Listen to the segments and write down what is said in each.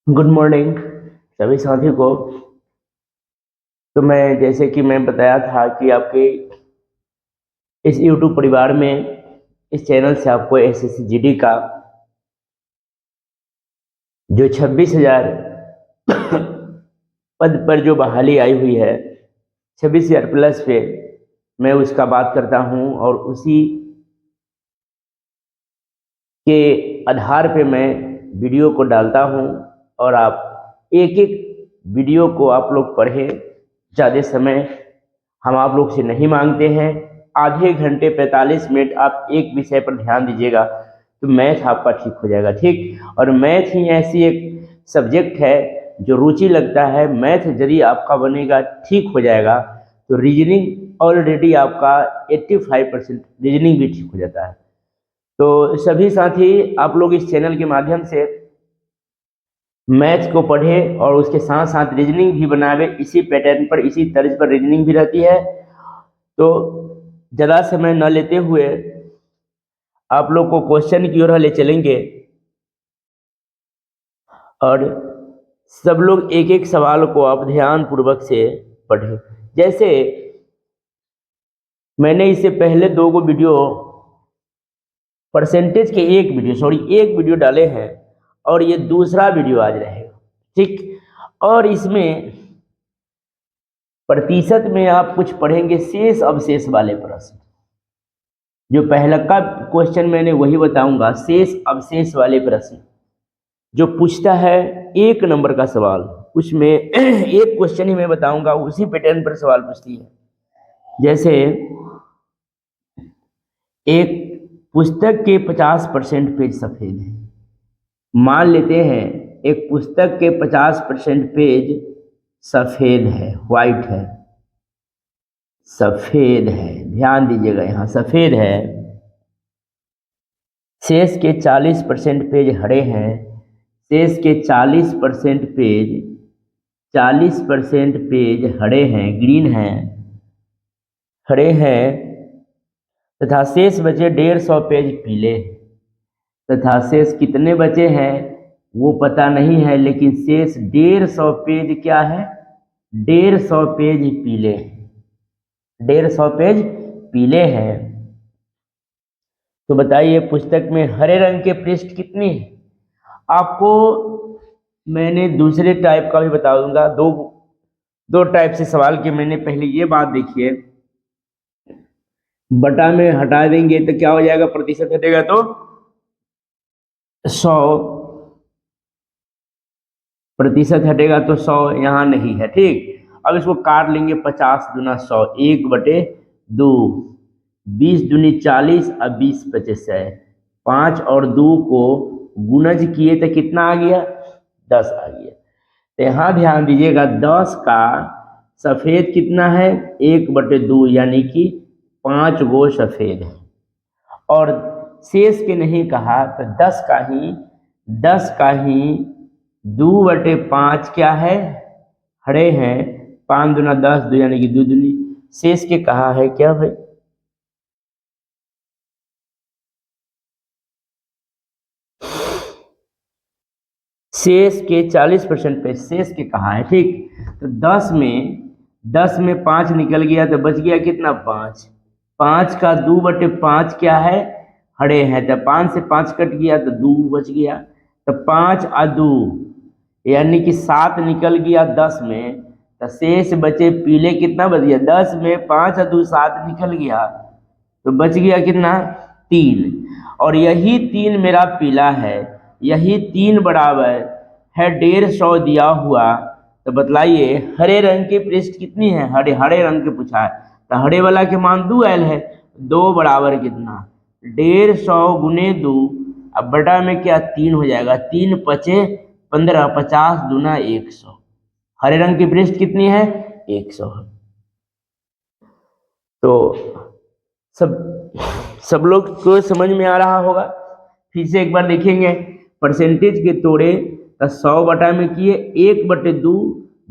Good morning सभी साथी को। तो मैं जैसे कि मैं बताया था कि आपके इस यूट्यूब परिवार में इस चैनल से आपको एसएससी जीडी का जो 26,000 पद पर जो बहाली आई हुई है 26,000 प्लस पे मैं उसका बात करता हूं और उसी के आधार पे मैं वीडियो को डालता हूं और आप एक एक वीडियो को आप लोग पढ़ें। ज़्यादा समय हम आप लोग से नहीं मांगते हैं। आधे घंटे 45 मिनट आप एक विषय पर ध्यान दीजिएगा तो मैथ आपका ठीक हो जाएगा। ठीक, और मैथ ही ऐसी एक सब्जेक्ट है जो रुचि लगता है। मैथ यदि आपका बनेगा ठीक हो जाएगा तो रीजनिंग ऑलरेडी आपका 85% रीजनिंग भी ठीक हो जाता है। तो सभी साथी आप लोग इस चैनल के माध्यम से मैथ्स को पढ़े और उसके साथ साथ रीजनिंग भी बनावे। इसी पैटर्न पर इसी तर्ज पर रीजनिंग भी रहती है। तो ज़्यादा समय न लेते हुए आप लोग को क्वेश्चन की ओर ले चलेंगे और सब लोग एक एक सवाल को आप ध्यान पूर्वक से पढ़ें। जैसे मैंने इससे पहले दो गो वीडियो परसेंटेज के एक वीडियो डाले हैं और ये दूसरा वीडियो आज रहेगा। ठीक, और इसमें प्रतिशत में आप कुछ पढ़ेंगे शेष अवशेष वाले प्रश्न। जो पहला का क्वेश्चन मैंने वही बताऊंगा, शेष अवशेष वाले प्रश्न जो पूछता है 1 नंबर का सवाल, उसमें एक क्वेश्चन ही मैं बताऊंगा, उसी पैटर्न पर सवाल पूछती है। जैसे एक पुस्तक के 50% पेज सफेद है। मान लेते हैं एक पुस्तक के 50% पेज सफेद है, व्हाइट है, सफेद है, ध्यान दीजिएगा यहाँ सफेद है। शेष के 40% पेज हरे हैं। शेष के 40% पेज हरे हैं, ग्रीन हैं, हरे हैं, तथा शेष बचे 150 पेज पीले हैं। तथा शेष कितने बचे हैं वो पता नहीं है, लेकिन शेष 150 पेज क्या है, 150 पेज पीले हैं, 150 पेज पीले हैं। तो बताइए पुस्तक में हरे रंग के पृष्ठ कितने हैं। आपको मैंने दूसरे टाइप का भी बता दूंगा। दो टाइप से सवाल के मैंने पहले ये बात देखिए, बटा में हटा देंगे तो क्या हो जाएगा, प्रतिशत हटेगा तो 100 प्रतिशत हटेगा तो 100 यहाँ नहीं है। ठीक, अब इसको काट लेंगे, 50 दूना 100, 1/2, 20 दूनी 40, अब 20 पचे 100, 5 और 2 को गुणज किए तो कितना आ गया, 10 आ गया। तो यहाँ ध्यान दीजिएगा 10 का सफ़ेद कितना है, 1/2, यानी कि 5 गो सफ़ेद है। और शेष के नहीं कहा तो 10 का ही 2/5 क्या है, हरे हैं, 5 दूना 10, 2 यानी कि 2 दूनी। शेष के कहा है क्या भाई, शेष के 40% पे शेष के कहा है। ठीक, तो 10 में 5 निकल गया तो बच गया कितना, 5। 5 का 2/5 क्या है, हरे हैं, तो 5 से 5 कट गया तो 2 बच गया। तो 5 और 2 यानी कि 7 निकल गया 10 में, तो शेष बचे पीले कितना बच गया, 10 में 5 और 2 7 निकल गया तो बच गया कितना, 3। और यही 3 मेरा पीला है, यही 3 बराबर है 150 दिया हुआ। तो बतलाइए हरे रंग की पृष्ठ कितनी है, हरे रंग के पूछा है तो हरे वाला के मान 2 आयल है, 2 बराबर कितना, 150 गुने 2, अब बटा में क्या 3 हो जाएगा, 3 पचे 15, 50 दूना 100। हरे रंग की पृष्ठ कितनी है, 100। तो सब लोग को समझ में आ रहा होगा। फिर से एक बार देखेंगे, परसेंटेज के तोड़े तो 100 बटा में किए 1/2,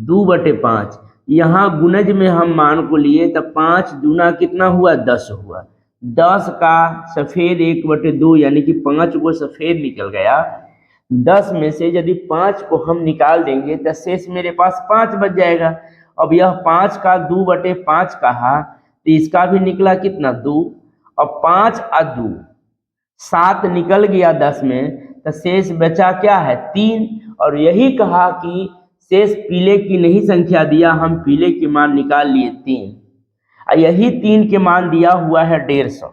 2/5। यहाँ गुणज में हम मान को लिए तो 5 दूना कितना हुआ, 10 हुआ। 10 का सफ़ेद 1/2 यानी कि 5 को सफ़ेद निकल गया। 10 में से यदि 5 को हम निकाल देंगे तो शेष मेरे पास 5 बच जाएगा। अब यह 5 का 2/5 कहा तो इसका भी निकला कितना 2। अब 5 और 2 7 निकल गया 10 में तो शेष बचा क्या है 3। और यही कहा कि शेष पीले की नहीं संख्या दिया, हम पीले के मान निकाल लिए 3। यही 3 के मान दिया हुआ है 150।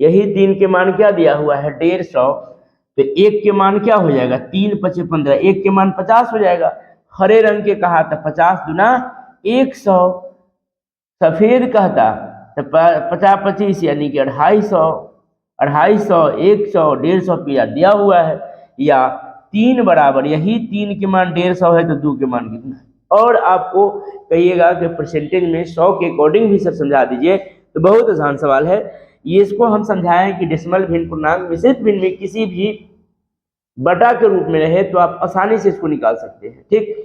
यही 3 के मान क्या दिया हुआ है 150। तो 1 के मान क्या हो जाएगा 3 5 15, 1 के मान 50 हो जाएगा। हरे रंग के कहा तो 50 दूना 100। सफेद कहता तो 50 25 यानी कि 250। 250 100 150 पिया दिया हुआ है। या 3 बराबर, यही 3 के मान 150 है तो 2 के मान कितना है। और आपको कहिएगा कि परसेंटेज में 100 के अकॉर्डिंग भी सर समझा दीजिए, तो बहुत आसान सवाल है ये। इसको हम समझाएं कि डेसिमल भिन्न, पूर्णांक, मिश्रित भिन्न में किसी भी बटा के रूप में रहे तो आप आसानी से इसको निकाल सकते हैं। ठीक,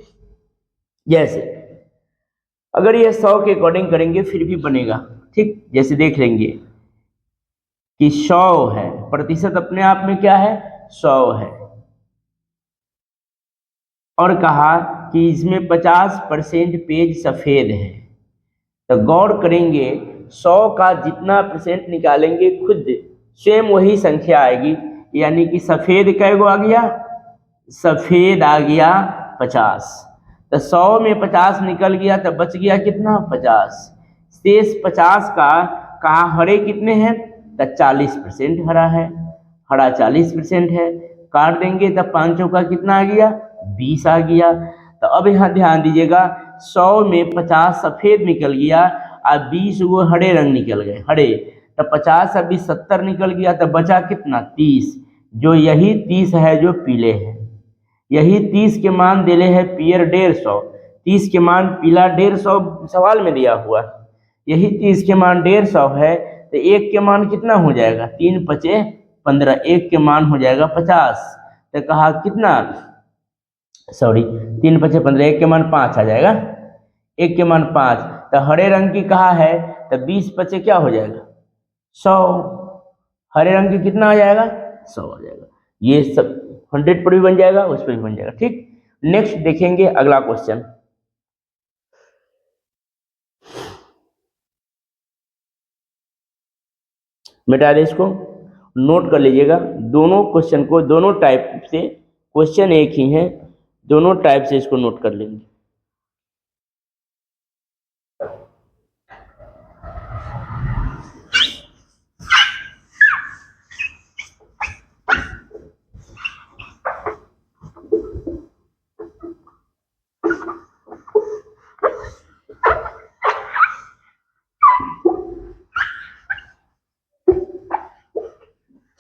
जैसे अगर ये 100 के अकॉर्डिंग करेंगे फिर भी बनेगा। ठीक, जैसे देख लेंगे कि 100 है, प्रतिशत अपने आप में क्या है 100 है। और कहा कि इसमें 50% पेज सफेद है। तो गौर करेंगे 100 का जितना परसेंट निकालेंगे खुद स्वयं वही संख्या आएगी। यानी कि सफेद कै गो आ गया, सफेद आ गया 50। तो 100 में 50 निकल गया तो बच गया कितना 50। शेष 50 का कहा हरे कितने हैं तो 40% हरा है, हरा 40% है। काट देंगे तो 5 का कितना आ गया 20 आ गया। तो अब यहाँ ध्यान दीजिएगा 100 में 50 सफेद निकल गया और 20 वो हरे रंग निकल गए हरे। तो 50 और 20 70 निकल गया तो बचा कितना 30। जो यही 30 है जो पीले है। यही 30 के मान दिले है पियर 150। 30 के मान पीला 150 सवाल में दिया हुआ। यही 30 के मान 150 है तो 1 के मान कितना हो जाएगा 3 5 15, 1 के मान हो जाएगा 50। तो कहा कितना, सॉरी 3 5 15, 1 के मान 5 आ जाएगा, 1 के मान 5। तो हरे रंग की कहा है तो 20 5 क्या हो जाएगा 100। हरे रंग की कितना आ जाएगा 100 आ जाएगा। ये सब 100 पर भी बन जाएगा, उस पर भी बन जाएगा। ठीक, नेक्स्ट देखेंगे अगला क्वेश्चन। मिटा दे इसको, नोट कर लीजिएगा दोनों क्वेश्चन को। दोनों टाइप से क्वेश्चन एक ही है, दोनों टाइप से इसको नोट कर लेंगे।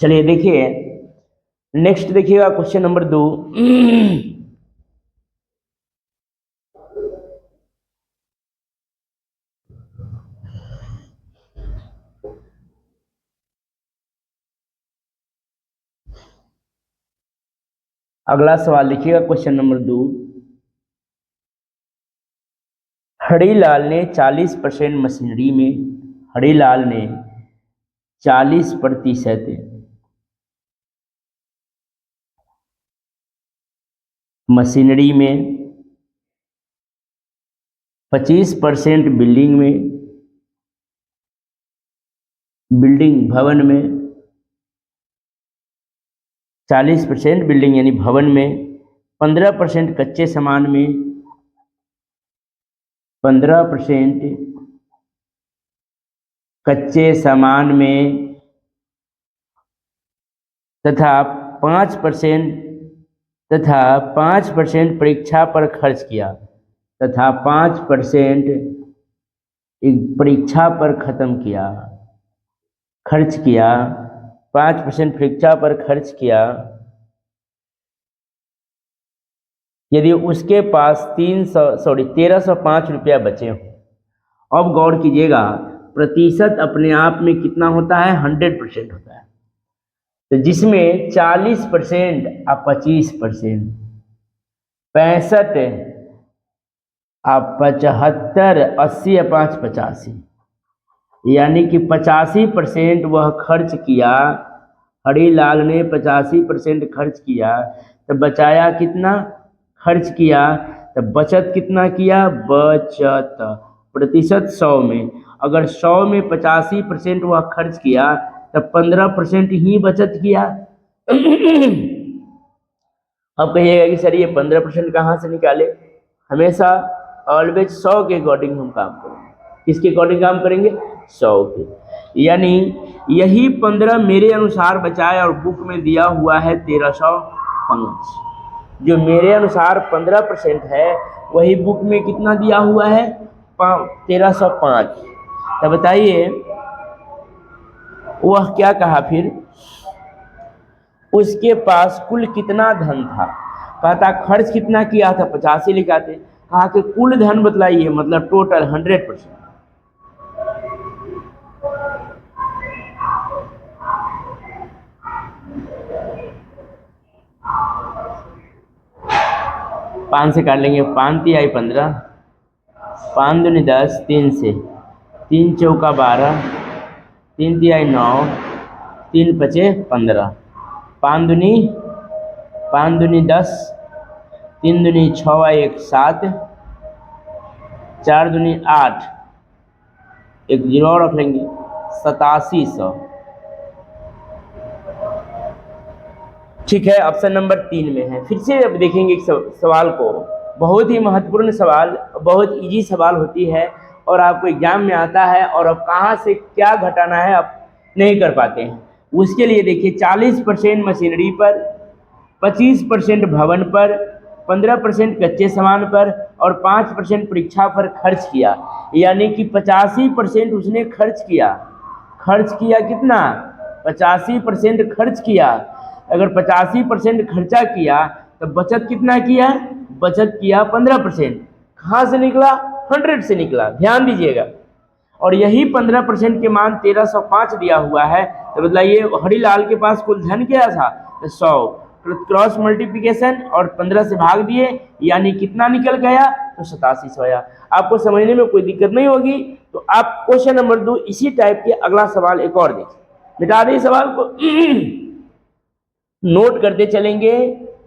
चलिए देखिए नेक्स्ट देखिएगा क्वेश्चन नंबर 2। अगला सवाल देखिएगा क्वेश्चन नंबर 2। हरिलाल ने 40% मशीनरी में, हरिलाल ने 40% मशीनरी में, 25% बिल्डिंग में, बिल्डिंग भवन में, 40% बिल्डिंग यानी भवन में, 15% कच्चे सामान में, 15% कच्चे सामान में तथा 5% परीक्षा पर खर्च किया, तथा 5% परीक्षा पर खत्म किया, खर्च किया, 5% परीक्षा पर खर्च किया। यदि उसके पास 1305 रुपया बचे हों। अब गौर कीजिएगा प्रतिशत अपने आप में कितना होता है 100% होता है। तो जिसमें 40% और 25%, 65 और 75, 80 और 5 85, यानी कि 85% वह खर्च किया। हरिलाल ने 85% खर्च किया तो बचाया कितना, खर्च किया तो बचत कितना किया, बचत प्रतिशत 100 में, अगर 100 में 85% वह खर्च किया तो 15% ही बचत किया। अब कहिएगा कि सर ये 15% कहाँ से निकाले, हमेशा ऑलवेज 100 के अकॉर्डिंग हम काम करेंगे। किसके अकॉर्डिंग काम करेंगे, 100 के। यानी यही 15 मेरे अनुसार बचाए और बुक में दिया हुआ है 1305। जो मेरे अनुसार 15% है वही बुक में कितना दिया हुआ है, 1305। तो बताइए वह क्या कहा फिर, उसके पास कुल कितना धन था, कहता खर्च कितना किया था 85 लिखाते, कहा कि कुल धन बतलाइए, मतलब टोटल 100%। पाँच से काट लेंगे, 5 × 3 = 15, 5 दूनी 10, 3 से 3 चौका 12, 3 × 3 = 9, 3 × 5 = 15, 5 दूनी 10, 3 दूनी 6 × 1 = 7, 4 दूनी 8, एक 0 और रख लेंगे, 8700। ठीक है, ऑप्शन नंबर 3 में है। फिर से अब देखेंगे एक सवाल को, बहुत ही महत्वपूर्ण सवाल, बहुत इजी सवाल होती है और आपको एग्जाम में आता है और अब कहाँ से क्या घटाना है आप नहीं कर पाते हैं। उसके लिए देखिए 40% मशीनरी पर, 25% भवन पर, 15% कच्चे सामान पर और 5% परीक्षा पर खर्च किया। यानी कि 85% उसने खर्च किया। खर्च किया कितना, 85% खर्च किया। अगर 85% खर्चा किया तो बचत कितना किया, बचत किया 15%। कहाँ से निकला, 100 से निकला, ध्यान दीजिएगा। और यही 15% के मान 1305 दिया हुआ है। तो बताइए हरिलाल के पास कुल धन क्या था, तो 100, क्रॉस मल्टीप्लिकेशन और 15 से भाग दिए, यानी कितना निकल गया, तो 8700 आया। आपको समझने में कोई दिक्कत नहीं होगी। तो आप क्वेश्चन नंबर 2 इसी टाइप के अगला सवाल एक और देखिए, मिटा दें सवाल को, नोट करते चलेंगे,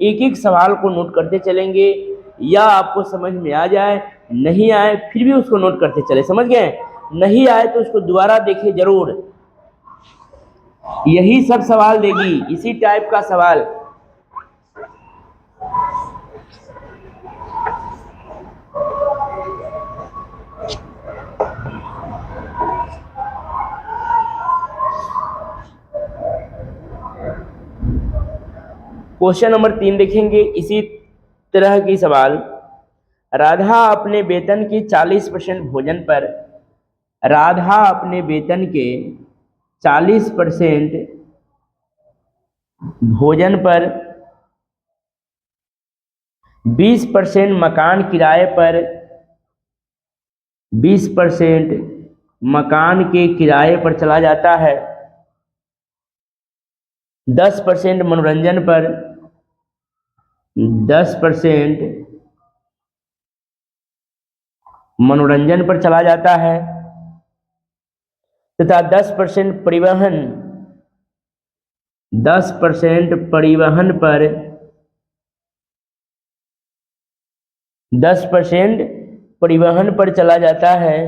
एक एक सवाल को नोट करते चलेंगे, या आपको समझ में आ जाए, नहीं आए फिर भी उसको नोट करते चले, समझ गए, नहीं आए तो उसको दोबारा देखें जरूर, यही सब सवाल देगी, इसी टाइप का सवाल। क्वेश्चन नंबर 3 देखेंगे, इसी तरह की सवाल। राधा अपने वेतन की 40% भोजन पर, राधा अपने वेतन के 40% भोजन पर, 20% मकान किराए पर, 20% मकान के किराए पर चला जाता है, 10% मनोरंजन पर, 10% मनोरंजन पर चला जाता है, तथा 10% परिवहन, 10% परिवहन पर, 10% परिवहन पर चला जाता है,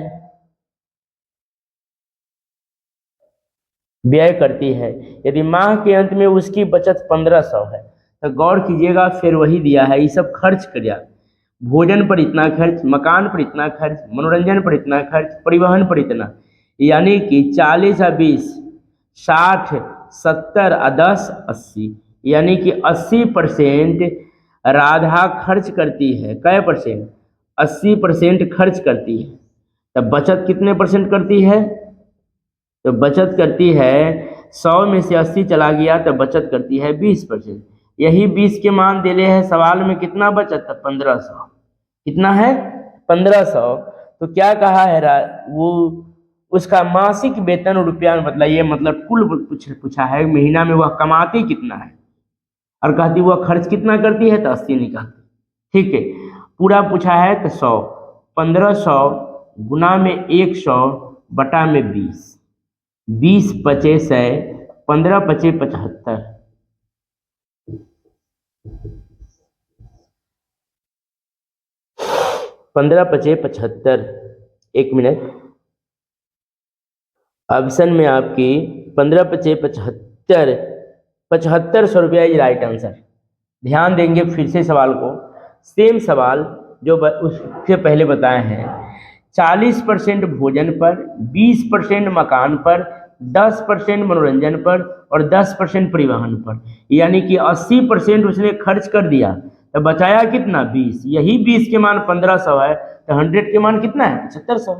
व्यय करती है। यदि माह के अंत में उसकी बचत 1500 है, तो गौर कीजिएगा फिर वही दिया है, ये सब खर्च किया, भोजन पर इतना खर्च, मकान पर इतना खर्च, मनोरंजन पर इतना खर्च, परिवहन पर इतना, यानी कि 40 और 20, 60, 70 और 10, 80, यानी कि 80% राधा खर्च करती है। कै परसेंट, 80% खर्च करती है। तब बचत कितने परसेंट करती है, तो बचत करती है 100 में से 80 चला गया तो बचत करती है 20%। यही 20 के मान देले है सवाल में, कितना बचत है, 1500। कितना है, 1500। तो क्या कहा है वो, उसका मासिक वेतन रुपया में बतलाइए, मतलब कुल पूछा है, महीना में वह कमाती कितना है, और कहती वह खर्च कितना करती है, तो 80 निकालती। ठीक है, पूरा पूछा है तो 100, 1500 गुना में 100 बटा में 20, 20 पचे 100, 15 पचे 75, 15 पचे 75, 1 मिनट। ऑप्शन में आपकी 15 पचे 75, 7500 रुपया इज राइट आंसर। ध्यान देंगे फिर से सवाल को, सेम सवाल जो उससे पहले बताए हैं। 40% भोजन पर, 20% मकान पर, 10% मनोरंजन पर और 10% परिवहन पर, यानी कि 80% उसने खर्च कर दिया तो बचाया कितना 20। यही 20 के मान 1500 है तो 100 के मान कितना है 7500।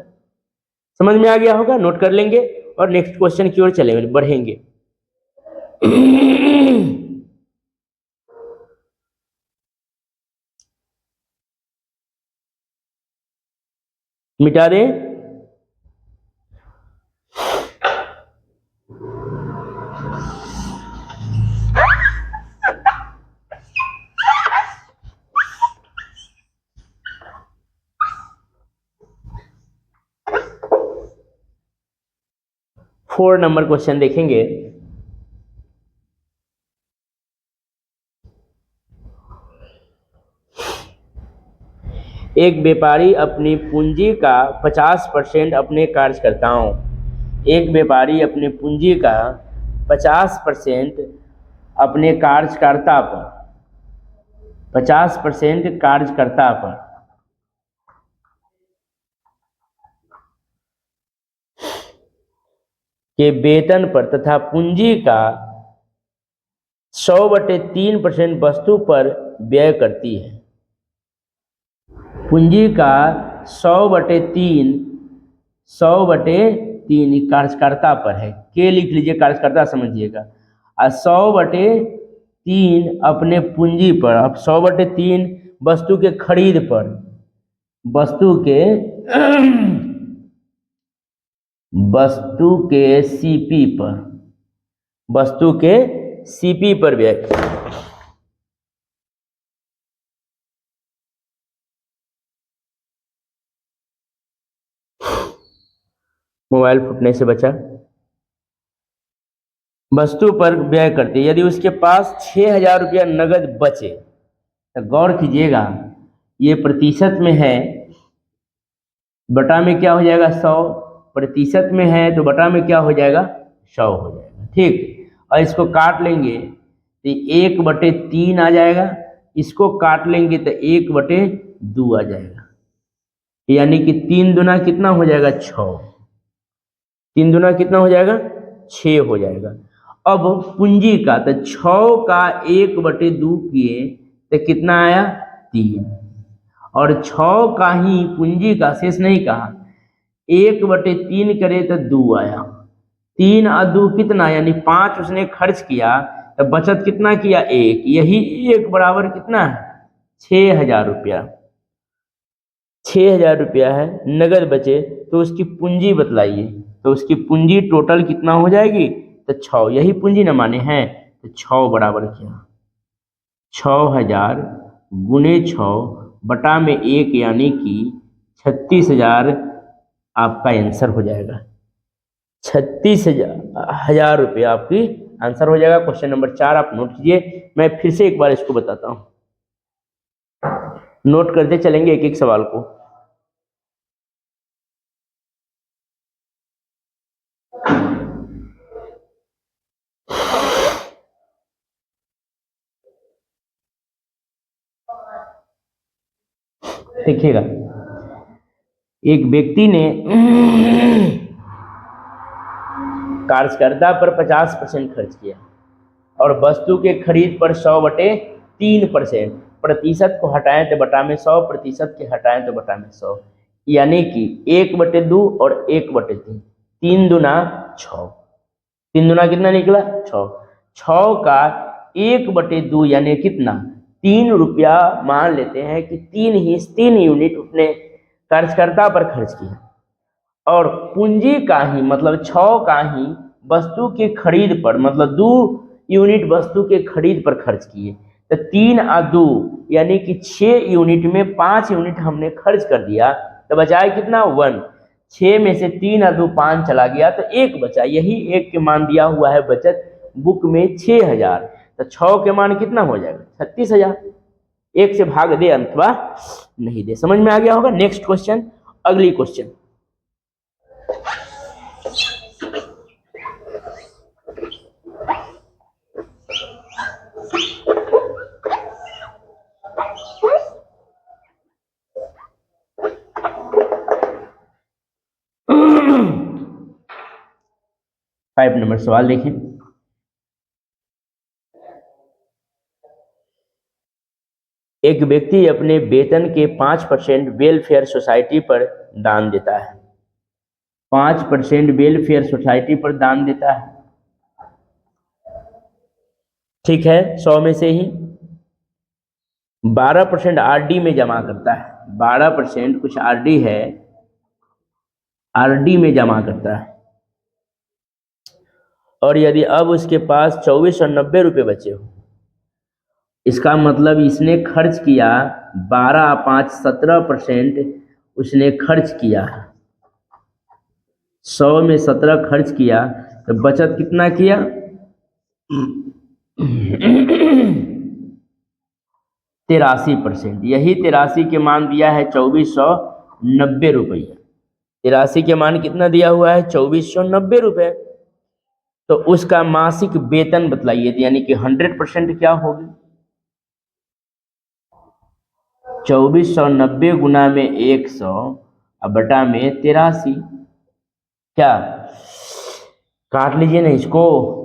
समझ में आ गया होगा, नोट कर लेंगे और नेक्स्ट क्वेश्चन की ओर चलेंगे, बढ़ेंगे। मिटा दे। फोर नंबर क्वेश्चन देखेंगे। एक व्यापारी अपनी पूंजी का 50% अपने कार्यकर्ताओं, एक व्यापारी अपनी पूंजी का 50% अपने कार्यकर्ता पर, 50% कार्यकर्ता पर के वेतन पर तथा पूंजी का 100/3% वस्तु पर व्यय करती है। पूंजी का 100/3, 100/3 कार्यकर्ता पर है, के लिख लीजिए, कार्यकर्ता समझिएगा, और 100/3 अपने पूंजी पर। अब 100/3 वस्तु के खरीद पर, वस्तु के सीपी पर, वस्तु के सीपी पर व्यय। मोबाइल फूटने से बचा। वस्तु पर व्यय करते, यदि उसके पास 6000 रुपया नगद बचे तो गौर कीजिएगा, ये प्रतिशत में है, बटा में क्या हो जाएगा 100, प्रतिशत में है तो बटा में क्या हो जाएगा 100 हो जाएगा, ठीक। और इसको काट लेंगे तो 1/3 आ जाएगा, इसको काट लेंगे तो 1/2 आ जाएगा, यानी कि 3 दुना कितना हो जाएगा 6, 3 दुना कितना हो जाएगा 6 हो जाएगा। अब पूंजी का तो 6 का 1/2 किए तो कितना आया 3, और 6 का ही पूंजी का, शेष नहीं कहा, 1/3 करे तो 2 आया, 3 और 2 कितना, यानी 5 उसने खर्च किया तो बचत कितना किया 1, यही 1 बराबर कितना है 6000 रुपया। 6000 रुपया है, नगद बचे तो उसकी पूंजी बतलाइए, तो उसकी पूंजी टोटल कितना हो जाएगी तो 6, यही पूंजी न माने हैं, तो 6 बराबर क्या 6000 गुने 6 बटा में 1, यानी कि 36,000 आपका आंसर हो जाएगा। 36,000 रुपया आपकी आंसर हो जाएगा। क्वेश्चन नंबर 4 आप नोट कीजिए, मैं फिर से एक बार इसको बताता हूं, नोट करते चलेंगे एक एक सवाल को। देखिएगा, एक व्यक्ति ने कार्यकर्ता पर 50% खर्च किया और वस्तु के खरीद पर 100/3%, प्रतिशत को हटाएं तो बटा में 100, प्रतिशत के हटाएं तो बटा में 100, यानी कि 1/2 और 1/3, 3 दुना 6, 3 दुना कितना निकला 6, 6 का 1/2 यानी कितना 3 रुपया, मान लेते हैं कि 3 यूनिट उसने कार्यकर्ता पर खर्च किया, और पूंजी का ही मतलब 6 का ही वस्तु के खरीद पर, मतलब 2 यूनिट वस्तु के खरीद पर खर्च किए, तो 3 और 2 यानी कि 6 यूनिट में 5 यूनिट हमने खर्च कर दिया तो बचाए कितना 1, 6 में से 3 और 2 5 चला गया तो 1 बचा, यही 1 के मान दिया हुआ है बचत बुक में 6000, तो 6 के मान कितना हो जाएगा 36,000। 1 से भाग दे अथवा नहीं दे। समझ में आ गया होगा। नेक्स्ट क्वेश्चन, अगली क्वेश्चन। फाइव नंबर सवाल देखिए। एक व्यक्ति अपने वेतन के 5% वेलफेयर सोसाइटी पर दान देता है। 5% वेलफेयर सोसाइटी पर दान देता है, ठीक है। 100 में से ही 12% आरडी में जमा करता है। 12% कुछ आरडी है, आरडी में जमा करता है। और यदि अब उसके पास 2490 रुपये बचे हो, इसका मतलब इसने खर्च किया 12 5 17% उसने खर्च किया। 100 में 17 खर्च किया तो बचत कितना किया? 83%। यही 83 के मान दिया है 2490 रुपये। 83 के मान कितना दिया हुआ है? 2490 रुपये। तो उसका मासिक वेतन बतलाइए, यानी कि 100% क्या होगी? 2490 गुना में 100 अब बटा में 83। क्या काट लीजिए ना इसको,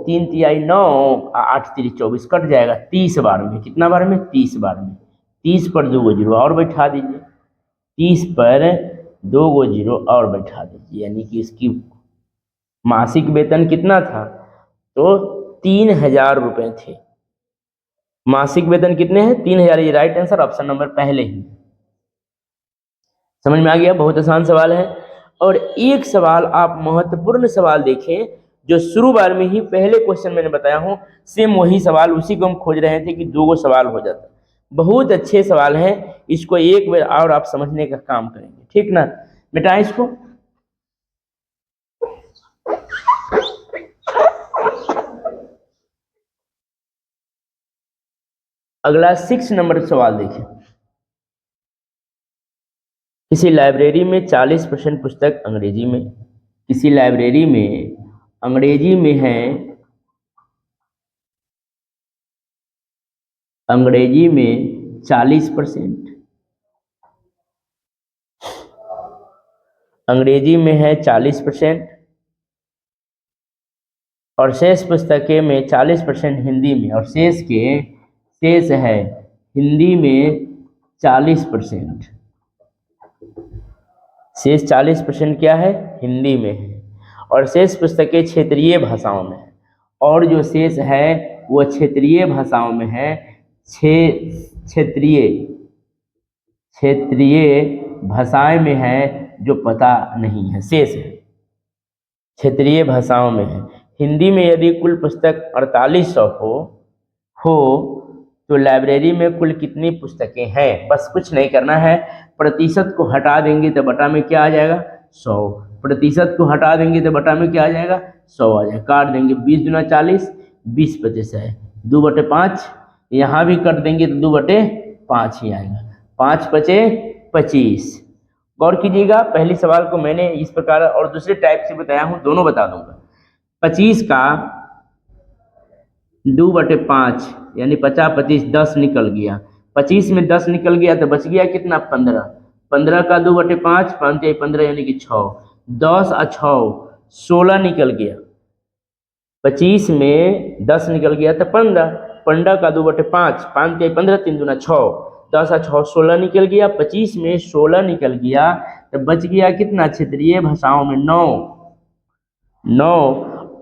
3 तिहाई 9, 8 3 24 कट जाएगा। 30 बार में, कितना बार में? 30 बार में। 30 पर 2 जीरो और बैठा दीजिए, 30 पर 2 जीरो और बैठा दीजिए, यानी कि इसकी मासिक वेतन कितना था? तो 3000 रुपये थे। मासिक वेतन कितने हैं? 3000। ये राइट आंसर ऑप्शन नंबर पहले ही। समझ में आ गया? बहुत आसान सवाल है। और एक सवाल आप महत्वपूर्ण सवाल देखें, जो शुरू बार में ही पहले क्वेश्चन मैंने बताया हूं, सेम वही सवाल, उसी को हम खोज रहे थे कि 2 सवाल हो जाता। बहुत अच्छे सवाल हैं, इसको एक बार और आप समझने का काम करेंगे, ठीक ना? बेटा इसको अगला 6 नंबर सवाल देखिए। किसी लाइब्रेरी में 40% पुस्तक अंग्रेजी में, किसी लाइब्रेरी में अंग्रेजी में है, अंग्रेजी में 40%, अंग्रेजी में है 40%, और शेष पुस्तकें में 40% हिंदी में, और शेष है हिंदी में 40%। शेष 40% क्या है? हिंदी में है, और शेष पुस्तकें क्षेत्रीय भाषाओं में है। और जो शेष है वो क्षेत्रीय भाषाओं में है। क्षेत्रीय भाषाएं में है जो पता नहीं है, शेष है क्षेत्रीय भाषाओं में है। हिंदी में यदि कुल पुस्तक 4800 हो तो लाइब्रेरी में कुल कितनी पुस्तकें हैं? बस कुछ नहीं करना है, प्रतिशत को हटा देंगे तो बटा में क्या आ जाएगा? 100। प्रतिशत को हटा देंगे तो बटा में क्या आ जाएगा? 100 आ जाएगा। काट देंगे, 20 दूना 40, 20 25 है, 2/5। यहाँ भी कर देंगे तो 2/5 ही आएगा, 5 5 25। गौर कीजिएगा, पहली सवाल को मैंने इस प्रकार और दूसरे टाइप से बताया हूँ, दोनों बता दूंगा। 25 का 2/5 यानी 50 25 10 निकल गया। 25 में 10 निकल गया तो बच गया कितना? 15। 15 का 2/5, 5 15 यानी कि 6। 10 और 6 16 निकल गया। 25 में 10 निकल गया तो 15। 15 का 2/5, 5 15 3 दूना 6, 10 और 6 16 निकल गया। 25 में 16 निकल गया तो बच गया कितना? क्षेत्रीय भाषाओं में 9।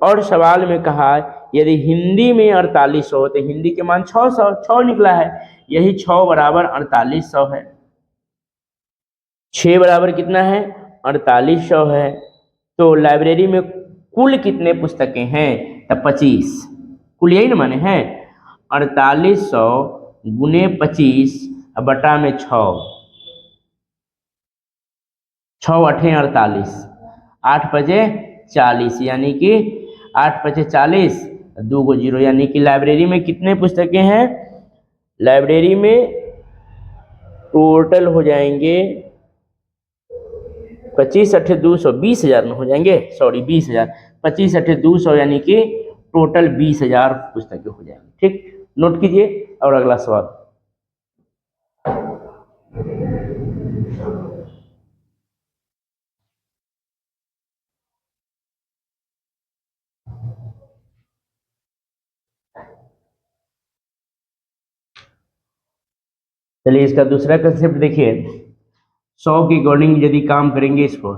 और सवाल में कहा यदि हिंदी में 4800 हो तो हिंदी के मान 6 निकला है, यही 6 बराबर 4800 है। 6 बराबर कितना है? 4800 है। तो लाइब्रेरी में कुल कितने पुस्तकें हैं? तो 25। कुल यही ना माने हैं, 4800 गुने 25 बटा में 6, 6 8 48, 8 5 40, यानी कि 8 5 40, 2 जीरो, यानी कि लाइब्रेरी में कितने पुस्तकें हैं? लाइब्रेरी में टोटल हो जाएंगे 25 अट्ठे 200, 20,000 में हो जाएंगे, सॉरी 20,000, 25 अट्ठे 200 यानी कि टोटल 20,000 पुस्तकें हो जाएंगी। ठीक, नोट कीजिए। और अगला सवाल, चलिए इसका दूसरा कंसेप्ट देखिए। 100 के अकॉर्डिंग यदि काम करेंगे इसको,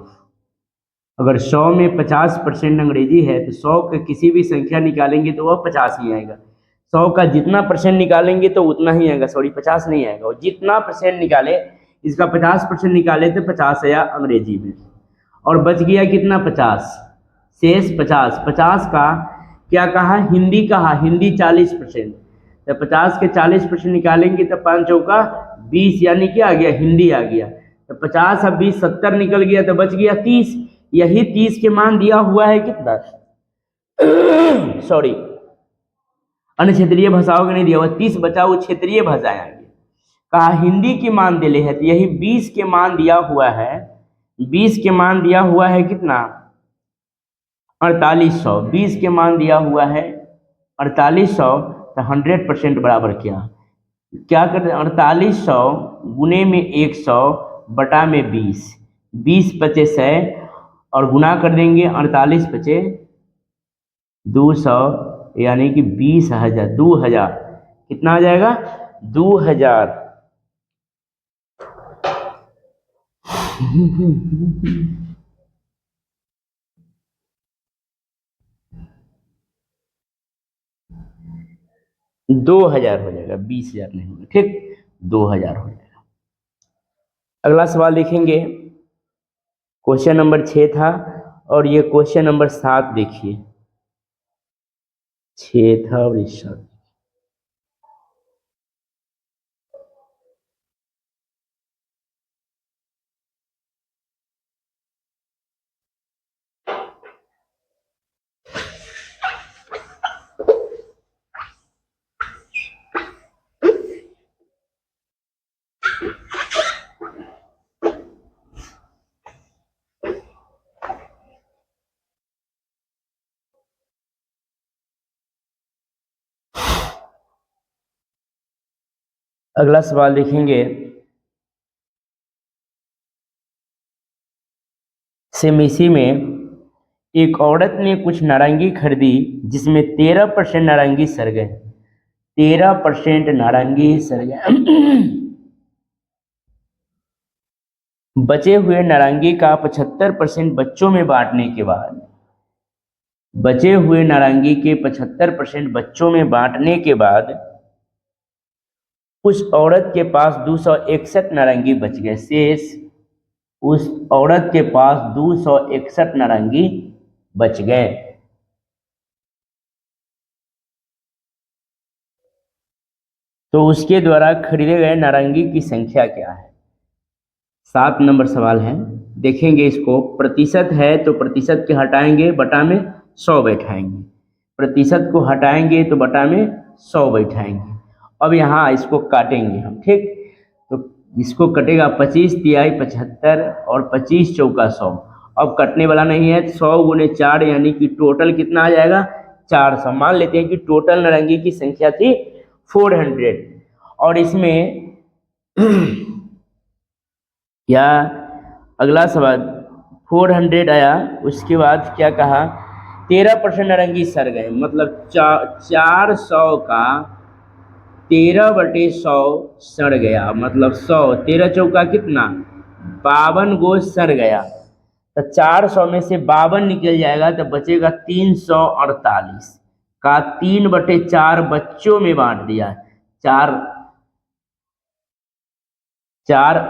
अगर 100 में 50% अंग्रेजी है तो 100 का किसी भी संख्या निकालेंगे तो वह 50 ही आएगा। 100 का जितना परसेंट निकालेंगे तो उतना ही आएगा, सॉरी 50 नहीं आएगा, और जितना परसेंट निकाले, इसका 50% निकाले तो 50 आया अंग्रेजी में, और बच गया कितना 50, शेष 50। 50 का क्या कहा, हिंदी कहा, हिंदी 40%, तो 50 के 40% निकालेंगे तो 5 चौका 20, यानी क्या आ गया, हिंदी आ गया। तो 50 अब 20 70 निकल गया तो बच गया 30। यही 30 के मान दिया हुआ है कितना सॉरी अन्य क्षेत्रीय भाषाओं के नहीं दिया हुआ, 30 बचा वो क्षेत्रीय भाषाएं आएंगे। कहा हिंदी के मान दिले है, तो यही 20 के मान दिया हुआ है, 20 के मान दिया हुआ है कितना 4800, 20 के मान दिया हुआ है 4800, तो 100% बराबर क्या करते हैं, 4800 गुने में 100 बटा में 20, 20 पचे 100 और गुना कर देंगे 48 पचे 200, यानी कि 20,000, 2000 कितना आ जाएगा 2000। 2000 हो जाएगा, 20,000 नहीं होगा। ठीक, 2000 हो जाएगा। अगला सवाल देखेंगे, क्वेश्चन नंबर 6 था और ये क्वेश्चन नंबर 7 देखिए, 6 था और इस 7। अगला सवाल देखेंगे, सेमिसी में एक औरत ने कुछ नारंगी खरीदी जिसमें 13% नारंगी सड़ गए, 13% नारंगी सड़ गए। बचे हुए नारंगी का 75% बच्चों में बांटने के बाद, बचे हुए नारंगी के 75% बच्चों में बांटने के बाद उस औरत के पास 261 नारंगी बच गए, शेष उस औरत के पास 261 नारंगी बच गए। तो उसके द्वारा खरीदे गए नारंगी की संख्या क्या है। 7 नंबर सवाल है, देखेंगे इसको। प्रतिशत है तो प्रतिशत के हटाएंगे, बटा में 100 बैठाएंगे, प्रतिशत को हटाएंगे तो बटा में 100 बैठाएंगे। अब यहाँ इसको काटेंगे हम, ठीक, तो इसको कटेगा 25 तिहाई 75 और 25 चौका 100। अब कटने वाला नहीं है, 100 गुने 4 यानी कि टोटल कितना आ जाएगा 400। मान लेते हैं कि टोटल नारंगी की संख्या थी 400, और इसमें या अगला सवाल 400 आया, उसके बाद क्या कहा 13% नारंगी सड़ गए, मतलब 400 का 13/100 सड़ गया, मतलब 100, 13 चौका कितना 52 गो सड़ गया, तो 400 में से 52 निकल जाएगा तो बचेगा 348 का 3/4 बच्चों में बांट दिया। 4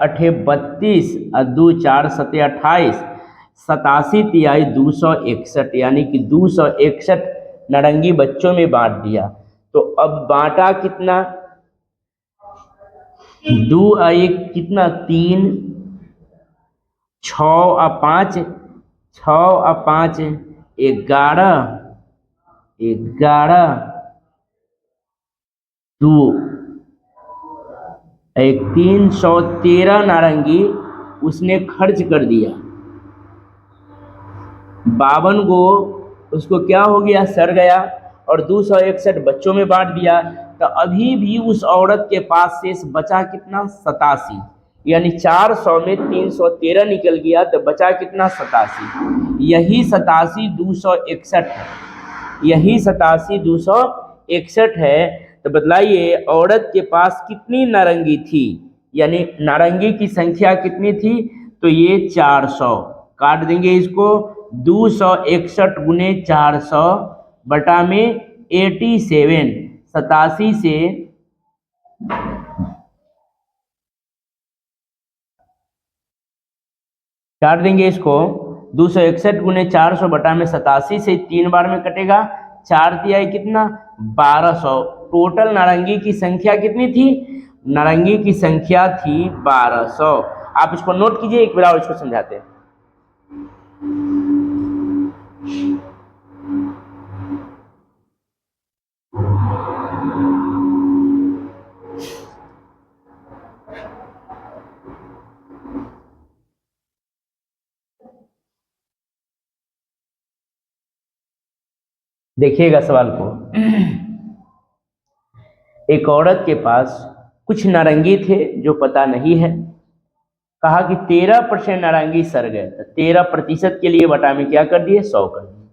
अठे 32 और 2 4 सते 28, 87 तिहाई 261, यानी कि 261 नारंगी बच्चों में बांट दिया। तो अब बांटा कितना, 2 और 1 कितना 3, 6 और 5, 6 और 5 11, 11 2 एक 313 नारंगी उसने खर्च कर दिया, 52 को उसको क्या हो गया, सड़ गया, और 261 बच्चों में बांट दिया। तो अभी भी उस औरत के पास शेष बचा कितना, 87। यानी 400 में 313 निकल गया तो बचा कितना, 87। यही 87 261 है, यही 87 261 है। तो बतलाइए औरत के पास कितनी नारंगी थी, यानी नारंगी की संख्या कितनी थी, तो ये 400। काट देंगे इसको, 261 गुने 400 बटा में 87, 87 से काट देंगे इसको, 261 गुने 400 बटा में 87 से 3 बार में कटेगा, 4 तिहाई कितना, 1200। टोटल नारंगी की संख्या कितनी थी, नारंगी की संख्या थी 1200। आप इसको नोट कीजिए, एक बार और इसको समझाते हैं। देखिएगा सवाल को, एक औरत के पास कुछ नारंगी थे जो पता नहीं है, कहा कि 13% नारंगी सड़ गए, तो 13% के लिए बटा में क्या कर दिए, 100 कर दिए।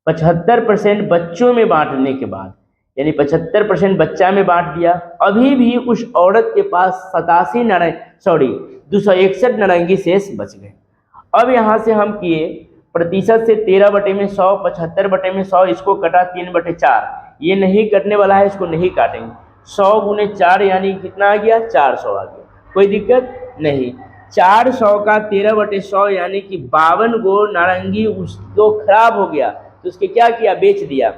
75% बच्चों में बांटने के बाद, यानी 75% बच्चा में बांट दिया, अभी भी उस औरत के पास 261 नारंगी शेष बच गए। अब यहाँ से हम किए प्रतिशत से 13 बटे में 100, 75 बटे में 100, इसको कटा 3/4, ये नहीं कटने वाला है, इसको नहीं काटेंगे। 100 गुने 4 यानी कितना आ गया, 400 आ गया, कोई दिक्कत नहीं। 400 का 13/100 यानी कि 52 गो नारंगी उसको खराब हो गया, तो उसके क्या किया, बेच दिया,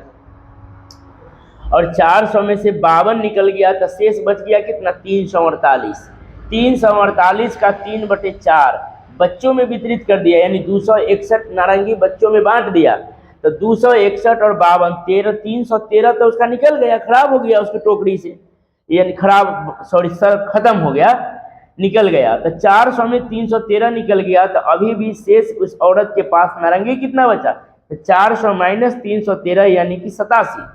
और 400 में से 52 निकल गया तो शेष बच गया कितना, 348। 348 का 3/4 बच्चों में वितरित कर दिया, यानी 261 नारंगी बच्चों में बांट दिया। तो 261 और 52 313 तो उसका निकल गया, खराब हो गया उसकी टोकरी से, यानी सर खत्म हो गया, निकल गया। तो 400 में 313 निकल गया, तो अभी भी शेष उस औरत के पास नारंगी कितना बचा, तो 400 माइनस 313 यानी कि 87।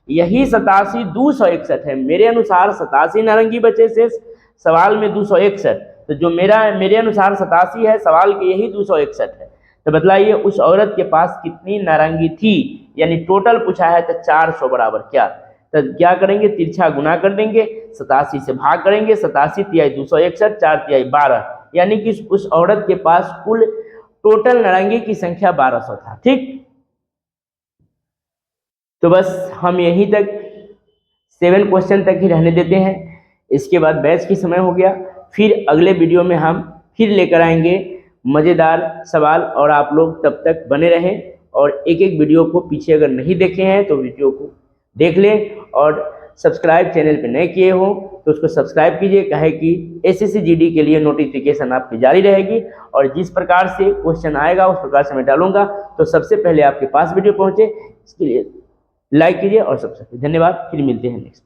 यही 87 261 है, मेरे अनुसार 87 नारंगी बचे शेष, सवाल में 261, तो जो मेरे अनुसार 87 है, सवाल के यही 261 है। तो बतलाइए उस औरत के पास कितनी नारंगी थी, यानी टोटल पूछा है, तो 400 बराबर क्या, तो क्या करेंगे, तिरछा गुना कर देंगे, 87 से भाग करेंगे, 87 तिहाई 261, 4 तिहाई 12, यानी कि उस औरत के पास कुल टोटल नारंगी की संख्या 1200 था। ठीक, तो बस हम यहीं तक 7 क्वेश्चन तक ही रहने देते हैं, इसके बाद बैच की समय हो गया। फिर अगले वीडियो में हम फिर लेकर आएंगे मज़ेदार सवाल, और आप लोग तब तक बने रहें, और एक एक वीडियो को पीछे अगर नहीं देखे हैं तो वीडियो को देख लें, और सब्सक्राइब चैनल पे नए किए हो तो उसको सब्सक्राइब कीजिए, कहे कि एसएससी जीडी के लिए नोटिफिकेशन आपकी जारी रहेगी, और जिस प्रकार से क्वेश्चन आएगा उस प्रकार से मैं डालूंगा, तो सबसे पहले आपके पास वीडियो पहुँचे, इसके लिए लाइक कीजिए और सब्सक्राइब। धन्यवाद, फिर मिलते हैं नेक्स्ट।